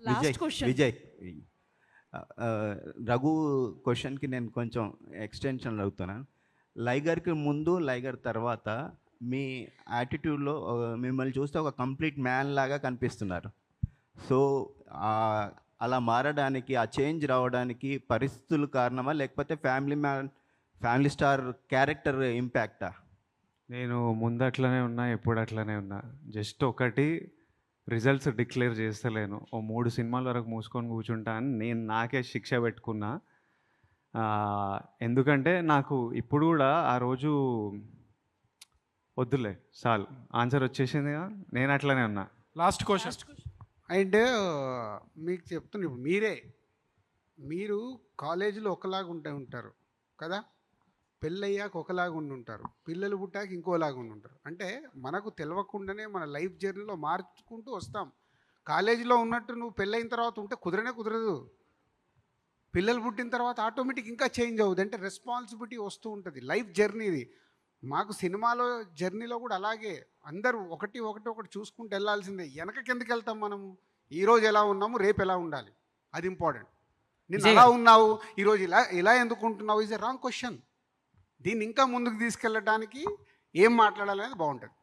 Vijay last question. Vijay Raghu క్వశ్చన్కి నేను కొంచెం ఎక్స్టెన్షన్ అడుగుతాను. లైగర్కి ముందు లైగర్ తర్వాత మీ యాటిట్యూడ్లో మిమ్మల్ని చూస్తే ఒక కంప్లీట్ మ్యాన్ లాగా కనిపిస్తున్నారు. సో అలా మారడానికి, ఆ చేంజ్ రావడానికి పరిస్థితులు కారణమా, లేకపోతే ఫ్యామిలీ స్టార్ క్యారెక్టర్ ఇంపాక్టా? నేను ముందు అట్లనే ఉన్నా, ఎప్పుడు అట్లనే ఉన్నా. జస్ట్ ఒకటి, రిజల్ట్స్ డిక్లేర్ చేస్తలేను. ఓ 3 సినిమాల వరకు మూసుకొని కూర్చుంటా అని నేను నాకే శిక్ష పెట్టుకున్నా. ఎందుకంటే నాకు ఇప్పుడు కూడా ఆ రోజు వద్దులే చాలు, ఆన్సర్ వచ్చేసిందిగా, నేను అట్లనే ఉన్నా. Last question. అండ్ మీకు చెప్తున్నా, ఇప్పుడు మీరు కాలేజీలో ఒకలాగా ఉంటారు కదా, పెళ్ళయ్యాక ఒకలాగా ఉంటారు, పిల్లలు పుట్టాక ఇంకోలాగా ఉంటారు. అంటే మనకు తెలియకుండానే మన లైఫ్ జర్నీలో మార్చుకుంటూ వస్తాం. కాలేజీలో ఉన్నట్టు నువ్వు పెళ్ళైన తర్వాత ఉంటే కుదరదు. పిల్లలు పుట్టిన తర్వాత ఆటోమేటిక్ ఇంకా చేంజ్ అవుతుంది. అంటే రెస్పాన్సిబిలిటీ వస్తూ ఉంటుంది. లైఫ్ జర్నీది. మాకు సినిమాలో జర్నీలో కూడా అలాగే అందరూ ఒకటి చూసుకుంటూ వెళ్ళాల్సిందే. కిందకి వెళ్తాం మనము. ఈరోజు ఎలా ఉన్నాము, రేపు ఎలా ఉండాలి, అది ఇంపార్టెంట్. నేను ఎలా ఉన్నావు, ఈరోజు ఇలా ఎందుకు ఉంటున్నావు, ఈజ్ ఎ రాంగ్ క్వశ్చన్. దీన్ని ఇంకా ముందుకు తీసుకెళ్ళడానికి ఏం మాట్లాడాలనేది బాగుంటుంది.